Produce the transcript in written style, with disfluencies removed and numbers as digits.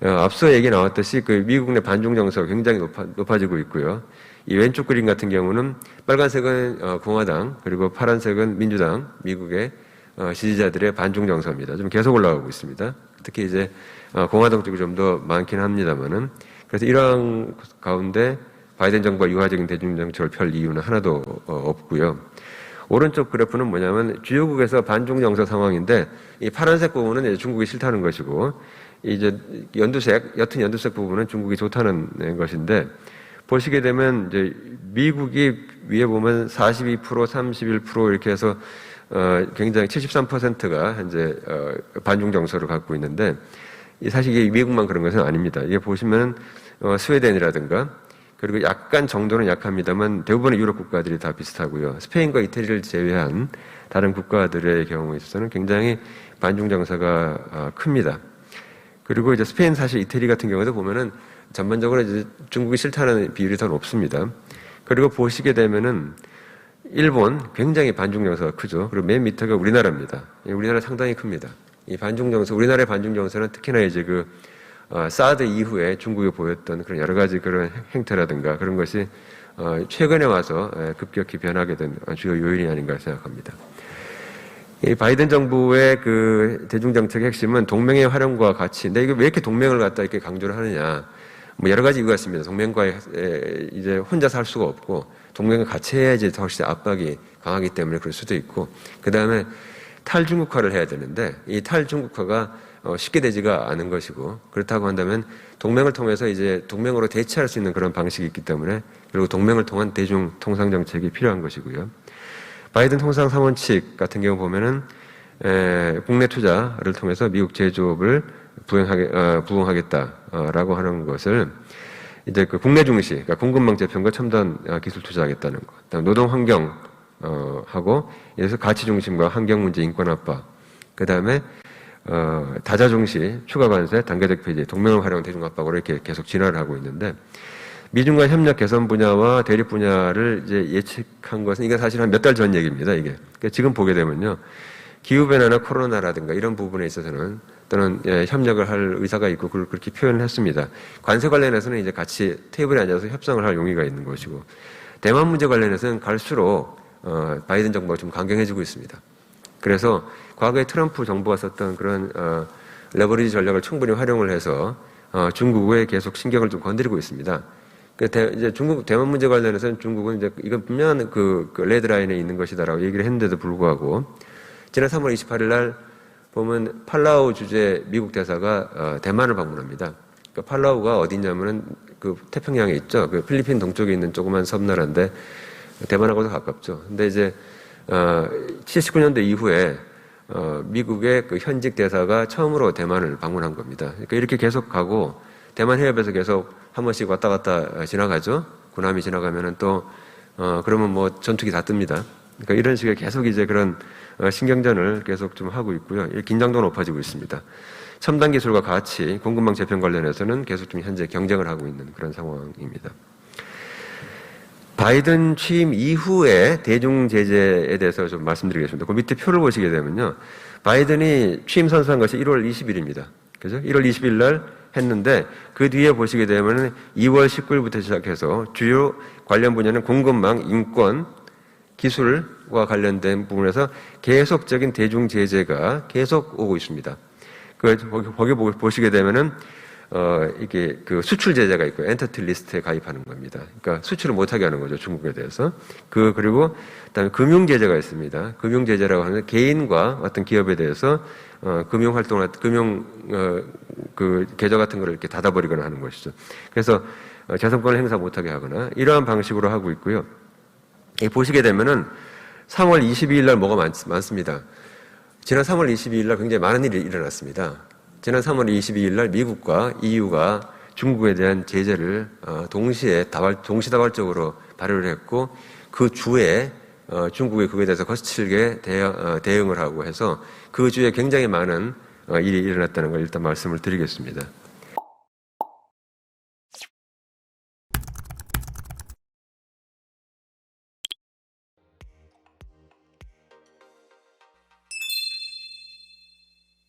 앞서 얘기 나왔듯이 그 미국 내 반중 정서가 굉장히 높아지고 있고요. 이 왼쪽 그림 같은 경우는 빨간색은 공화당, 그리고 파란색은 민주당, 미국의 지지자들의 반중 정서입니다. 좀 계속 올라가고 있습니다. 특히 이제 공화당 쪽이 좀 더 많긴 합니다만은. 그래서 이러한 가운데 바이든 정부가 유화적인 대중 정책을 펼 이유는 하나도 없고요. 오른쪽 그래프는 뭐냐면 주요국에서 반중 정서 상황인데 이 파란색 부분은 이제 중국이 싫다는 것이고 이제 옅은 연두색 부분은 중국이 좋다는 것인데 보시게 되면 이제 미국이 위에 보면 42%, 31% 이렇게 해서 굉장히 73%가 현재 반중 정서를 갖고 있는데 사실 이게 미국만 그런 것은 아닙니다. 이게 보시면 스웨덴이라든가 그리고 약간 정도는 약합니다만 대부분의 유럽 국가들이 다 비슷하고요. 스페인과 이태리를 제외한 다른 국가들의 경우에 있어서는 굉장히 반중 정서가 큽니다. 그리고 이제 스페인, 사실 이태리 같은 경우도 보면은 전반적으로 이제 중국이 싫다는 비율이 더 높습니다. 그리고 보시게 되면은 일본 굉장히 반중 정서가 크죠. 그리고 맨 밑에가 우리나라입니다. 우리나라 상당히 큽니다. 이 반중 정서, 우리나라의 반중 정서는 특히나 이제 사드 이후에 중국이 보였던 그런 여러 가지 그런 행태라든가 그런 것이 최근에 와서 급격히 변하게 된 주요 요인이 아닌가 생각합니다. 이 바이든 정부의 그 대중정책의 핵심은 동맹의 활용과 가치인데 이게 왜 이렇게 동맹을 갖다 이렇게 강조를 하느냐. 뭐 여러 가지 이유가 있습니다. 동맹과 이제 혼자 살 수가 없고 동맹을 같이 해야지 훨씬 압박이 강하기 때문에 그럴 수도 있고 그 다음에 탈중국화를 해야 되는데 이 탈중국화가 쉽게 되지가 않은 것이고 그렇다고 한다면 동맹을 통해서 이제 동맹으로 대체할 수 있는 그런 방식이 있기 때문에 그리고 동맹을 통한 대중 통상 정책이 필요한 것이고요. 바이든 통상 3원칙 같은 경우 보면은 국내 투자를 통해서 미국 제조업을 부흥하겠다라고 하는 것을 이제 그 국내 중시, 그러니까 공급망 재편과 첨단 기술 투자하겠다는 것, 그다음 노동 환경 하고 그래서 가치 중심과 환경 문제, 인권 압박, 그 다음에 다자 중시, 추가 관세, 단계적 폐지, 동맹을 활용 대중 압박으로 이렇게 계속 진화를 하고 있는데 미중 간 협력 개선 분야와 대립 분야를 이제 예측한 것은 이게 사실 한 몇 달 전 얘기입니다. 이게 그러니까 지금 보게 되면요. 기후변화나 코로나라든가 이런 부분에 있어서는 또는 협력을 할 의사가 있고 그걸 그렇게 표현을 했습니다. 관세 관련해서는 이제 같이 테이블에 앉아서 협상을 할 용의가 있는 것이고 대만 문제 관련해서는 갈수록 바이든 정부가 좀 강경해지고 있습니다. 그래서 과거에 트럼프 정부가 썼던 그런 레버리지 전략을 충분히 활용을 해서 중국에 계속 신경을 좀 건드리고 있습니다. 이제 중국 대만 문제 관련해서는 중국은 이제 이건 분명한 그 레드라인에 있는 것이다라고 얘기를 했는데도 불구하고 지난 3월 28일 날 보면 팔라우 주재 미국 대사가 대만을 방문합니다. 그러니까 팔라우가 어디냐면은 그 태평양에 있죠. 그 필리핀 동쪽에 있는 조그만 섬나라인데 대만하고도 가깝죠. 근데 이제 79년도 이후에 미국의 그 현직 대사가 처음으로 대만을 방문한 겁니다. 그러니까 이렇게 계속 가고 대만 해협에서 계속 한 번씩 왔다 갔다 지나가죠. 군함이 지나가면은 또 그러면 뭐 전투기 다 뜹니다. 그러니까 이런 식의 계속 이제 그런 신경전을 계속 좀 하고 있고요. 긴장도가 높아지고 있습니다. 첨단 기술과 가치, 공급망 재편 관련해서는 계속 좀 현재 경쟁을 하고 있는 그런 상황입니다. 바이든 취임 이후에 대중 제재에 대해서 좀 말씀드리겠습니다. 그 밑에 표를 보시게 되면요. 바이든이 취임 선서한 것이 1월 20일입니다. 그죠? 1월 20일 날 했는데 그 뒤에 보시게 되면 2월 19일부터 시작해서 주요 관련 분야는 공급망, 인권, 기술과 관련된 부분에서 계속적인 대중 제재가 계속 오고 있습니다. 거기 보시게 되면은 이게 그 수출 제재가 있고 엔터티 리스트에 가입하는 겁니다. 그러니까 수출을 못하게 하는 거죠, 중국에 대해서. 그리고 그다음에 금융 제재가 있습니다. 금융 제재라고 하는 개인과 어떤 기업에 대해서 금융 활동을 그 계좌 같은 거를 이렇게 닫아버리거나 하는 것이죠. 그래서 재산권을 행사 못하게 하거나 이러한 방식으로 하고 있고요. 보시게 되면은 3월 22일 날 뭐가 많습니다. 지난 3월 22일 날 굉장히 많은 일이 일어났습니다. 지난 3월 22일 날 미국과 EU가 중국에 대한 제재를 동시다발적으로 발효를 했고 그 주에 중국이 그에 대해서 거칠게 대응을 하고 해서 그 주에 굉장히 많은 일이 일어났다는 걸 일단 말씀을 드리겠습니다.